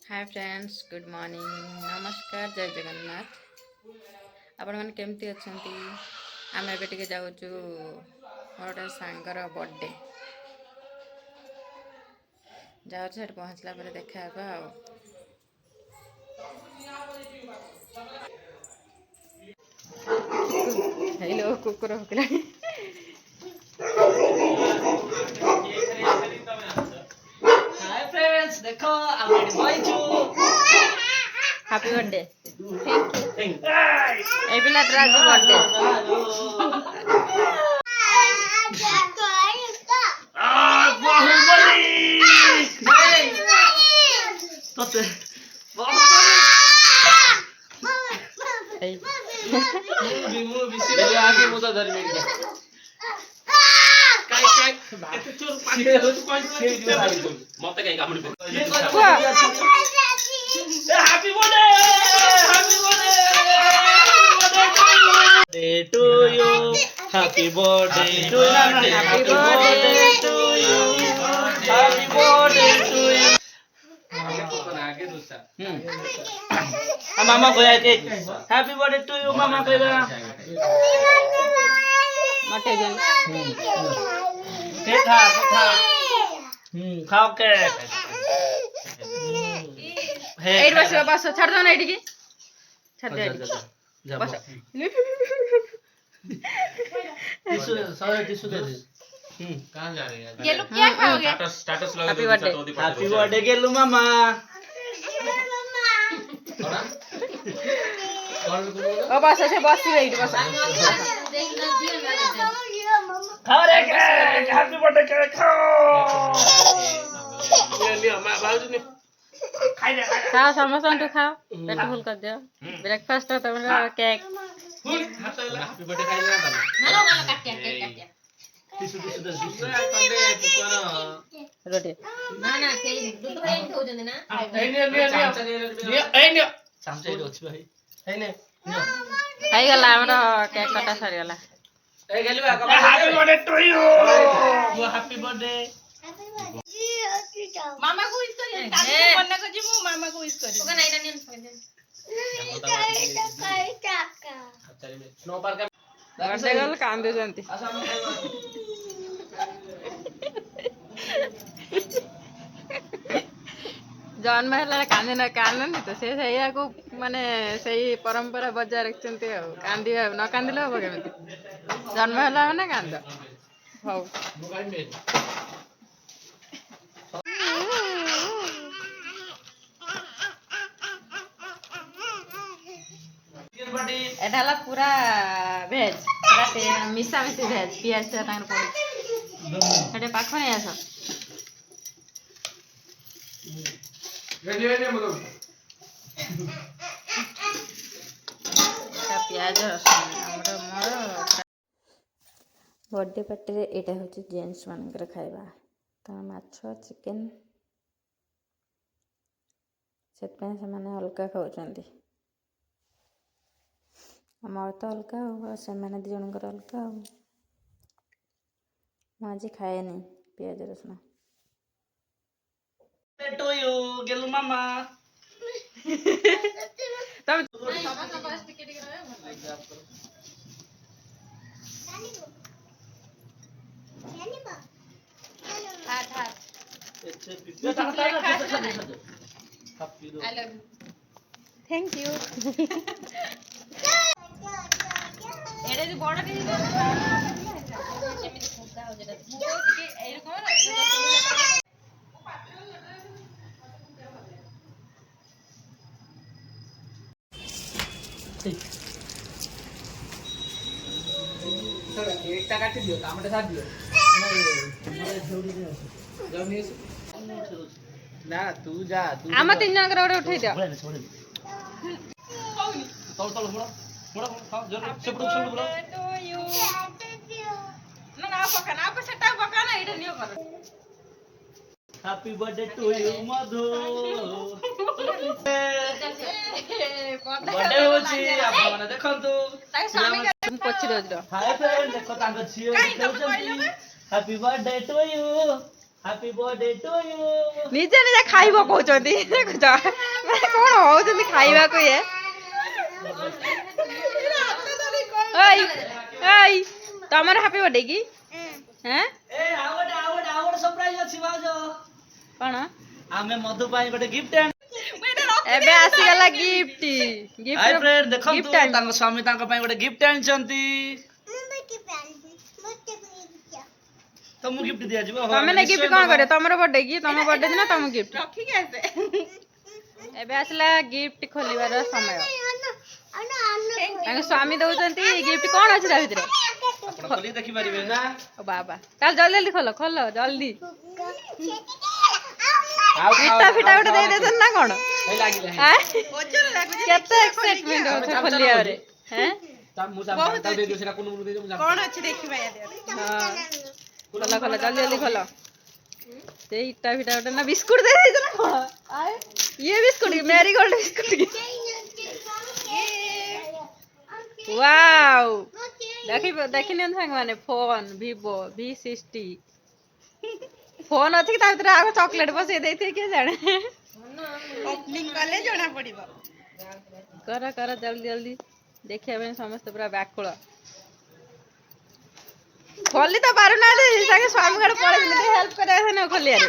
Hi friends good morning नमस्कार जय जगन्नाथ आपण मैंने केमती अच्छा आम एबे जाऊँ मोर गोटे सांगर बर्थडे जाऊँ पहुँचला पर देखा हेलो कुकुर भुकला हाय फ्रेंड्स देखो I'm ready boy too. Happy birthday Thank you. ए पिला आज बर्थडे बाहुबली तोते मूवी से आगे मुदा धर मेरी काय एते चोर पाछे होच कोन छे दियो आई तुम मते काय कामडी happy birthday to you happy birthday to you happy birthday to you happy birthday to you आगे दूसरा मामा को आके हैप्पी बर्थडे टू यू मामा कहबा मटे जन केक खा खाओ केक एट बस बस छाड़ दो ना एटी की छाड़ दे जा बस टिश्यू सारे टिश्यू दे कहां जा रहे हैं ये लोग क्या खाओगे स्टेटस लगा हैप्पी दो बर्थडे हैप्पी बर्थडे गेलू मामा ओ बस ऐसे बस ही रही बस खाओ रे केक हैप्पी बर्थडे केक खाओ ले मां बाजू ने खाई दे खाओ समोसा खाओ पेट फुल कर दियो ब्रेकफास्ट है तुम्हारा केक हैप्पी बर्थडे खाई ना मालो मालो काटिया केक काटिया टिश्यू टिश्यू दे कंडे पुकारा रोटी ना ना के दूध भाई खाउजन ना ए ने चामचा एडो अछि भाई ए ने खाई गला हमरा केक कटा सरी गला ए गेलबा happy birthday to you happy birthday मामा को विश करिए काली बन्ना को जी मु मामा को विश करिए ओका नाइना नियन स्नो पार्क बर्थडे गल कांदे जंती जन्म है कांदे ना कांदनी तो से सही को माने सही परंपरा बजाय रखते कांदी न कांदिले हम केमी जन्म है माने कांद हौ এটা হলো পুরা ভেজ পুরা মিশা মিশি ভেজ পিঁয়াজ তাঙ্গর পড়ে এটা পাখ নিয়ে আসো পিঁয়াজ রসুন আমরা মোর बर्थडे पार्टी रे एटा होची जेंट्स मानकर खाइबा त माछ चिकन सेत पे से माने हल्का खाउचंदी আমার তো हल्का हो ସେମାନେ ଦି ଜଣଙ୍କର हल्का हो ମୁଁ ଆଜି ଖାଏନି ପିଆଜ ରସୁଣ टू यू गेलू मामा ତମେ हाथ हाथ I love you thank you एडे जो बड़ के जेमिति खुदा हो जेटा मु कहू कि एई रकम एकटा काटी दियो कामटा साथ दियो ना तू जा तू आम तीन जनकर गोटे उठेई दियो तल तल मुड़ा मुड़ा खाओ जोर सेपड़ मुड़ा टू यू ना ना सेटा पका ना एटा नियो कर happy birthday to you Madhu birthday होची आपण माने देखंतु ताके स्वामी के पछी दो हाय फ्रेंड देखो तांग छियो happy birthday to you Happy birthday to you. ନିଜେ ନିଜେ ଖାଇବ କହୁଛନ୍ତି ଦେଖୁଛ ମାନେ କଣ ହଉଛନ୍ତି ଖାଇବାକୁ ଇଏ ଓଇ ଓଇ ତମର ହାପି ବର୍ଥଡେ କି ହେଁ ए आवड सरप्राइज अछि भाଉज କଣ आमे मधु पाई गोटे गिफ्ट ଏବେ ଆସିଗଲା ଗିଫ୍ଟ हाय ଗିଫ୍ଟ फ्रेंड देखंतु गिफ्ट टाइम तांको स्वामी तांको पाई गोटे गिफ्ट आनचंती तो मु गिफ्ट दिया जिवो ତମେ ନା ଗିଫ୍ଟ କଣ କରିବ ତମର ବର୍ଥଡେ କି ତମ ବର୍ଥଡେ ଦିନ ତମ ଗିଫ୍ଟ ରଖିକି ଆସେ ଏବେ ଆସିଲା ଗିଫ୍ଟ ଖୋଲିବାର ସମୟ ତାଙ୍କ ସ୍ୱାମୀ ଦଉଛନ୍ତି ଗିଫ୍ଟ କଣ ଅଛି ତା ଭିତରେ आपण खोली देखि परिबे ना ଓ ବାବା ତାହେଲେ ଜଲ୍ଦି ଜଲ୍ଦି ଖୋଲ ଖୋଲ ଜଲ୍ଦି आउ ମିଠା ଫିଟା ଗୋଟେ ଦେଇ ଦେଇଛନ୍ତି ନା କଣ ए लागिले ଆଁ? ଓଜନ ଲାଗୁଛି କେତେ ଏକ୍ସାଇଟମେଣ୍ଟ ହଉଛି ଖୋଲିବାରେ ହେଁ ता मु जा ताल दे दियो सेरा कोन मु दे दियो मु जा କଣ ଅଛି ଦେଖିବା ୟା ଦେହରେ ହଁ ଖୋଲ ଖୋଲ ଜଲ୍ଦି ଜଲ୍ଦି ଖୋଲ ସେଇ ଇଟା ଫିଟା ଗୋଟେ ନା ବିସ୍କୁଟ ଦେଇ ଦେଇଛ ନା କଣ ଆଏ ଇଏ ବିସ୍କୁଟ କି ମ୍ୟାରିଗୋଲ୍ଡ ବିସ୍କୁଟ କି ୱାଓ ଦେଖି ନିଅନ୍ତୁ ସାଙ୍ଗମାନେ ଫୋନ ଭିଭୋ V60 ଫୋନ ଅଛି କି ତା ଭିତରେ ଆଗ ଚକଲେଟ ବସେଇ ଦେଇଥିବେ କିଏ ଜାଣେ ଓପନିଂ କଲେ ଜଣା ପଡିବ କର କର ଜଲ୍ଦି ଜଲ୍ଦି ଦେଖିବା ପାଇଁ ସମସ୍ତେ ପୁରା ବ୍ୟାକୁଳ ଖୋଲି ତ ପାରୁନାହାନ୍ତି ତାଙ୍କ ସ୍ୱାମୀ ଘରେ ପଳେଇଛନ୍ତି ଟିକେ ହେଲ୍ପ କରିବା କଥା ନୁହଁ ଖୋଲିବାରେ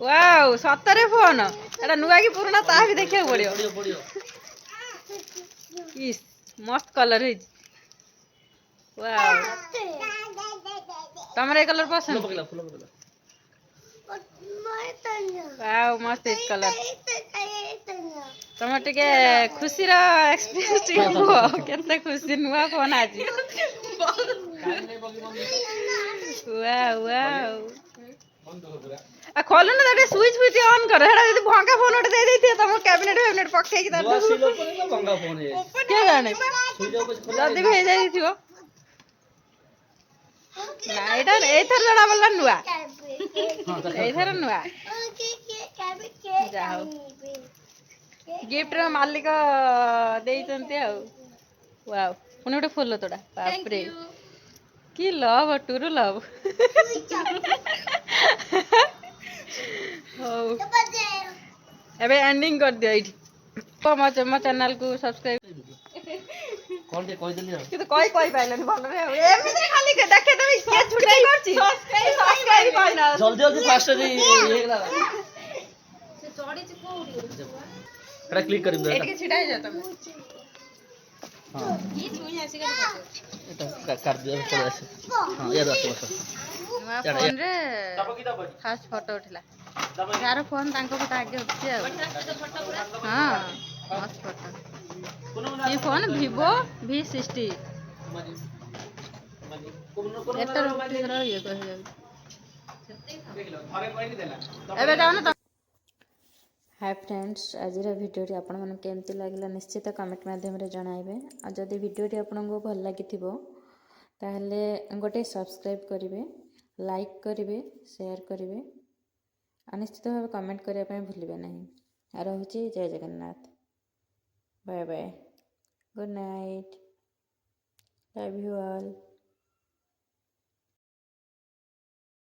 ୱାଓ ସତରେ ଫୋନ ଏଟା ନୂଆ କି ପୁରୁଣା ତା ବି ଦେଖିବାକୁ ପଡିବ पड़ियो ଇସ୍ ମସ୍ତ କଲର ହେଇଛି ୱାଓ ତମର ଏ କଲର ପସନ୍ଦ फुल पकला ୱାଓ ମସ୍ତ ହେଇଛି କଲର ତମର ଟିକେ ଖୁସିର ଏକ୍ସପିରିଏନ୍ସ ଟିକେ କୁହ କେତେ ଖୁସି ନୂଆ ଫୋନ ଆଜି ୱାଓ ୱାଓ आ खोलो ना ताटे स्विच भी ऑन करो हेडा यदि भंगा फोन उठे दे देती तम कैबिनेट फैबिनेट पक्के की दुआ सिलो पर ना भंगा फोन है क्या जाने सुइलो को खोला जल्दी भेज जाई थियो ना एटा एथर जणा बल्ला नुआ हां एथर नुआ जाओ गिफ्ट रो मालिक देइचंती आ वाओ पुनी उठे फुल तोड़ा बाप रे की लव टुरु लव एबे एंडिंग कर दियो इठी मो चैनल को सब्सक्राइब कौन दे कोई दिली कि तो कोई पाइलन भल रे एमिति खाली के देखे तो के छुटाई करछि सब्सक्राइब पाइना जल्दी जल्दी फास्ट रे एकला ସେ ଚଢିଛି କୋଉଠି एटा क्लिक करिम दे एठी के छिटाई जा तुम हां କି ଛୁଇଁ ଆସିକି एटा कर दियो चले आसे हां याद आसे बस नुआ फोन रे फास्ट फोटो उठला यार फोन तांको फोटो आगे उठछि आ हां मस्त फोटो ये फोन Vivo V60 एतर रो ये कह जाउ एबे जाओ ना हाय फ्रेंड्स आज भिडियोटी आपण मन केमती लागला निश्चित कमेंट माध्यम रे जणाइबे आ जदि भिडियोटी आपनको भल लागिथिबो ताहले गोटे सब्सक्राइब करिवे लाइक करिवे शेयर करिवे आ निश्चित भाव कमेंट करिया पय भूलिबे नहीं आ रहउची जय Jagannath bye bye good night love you all.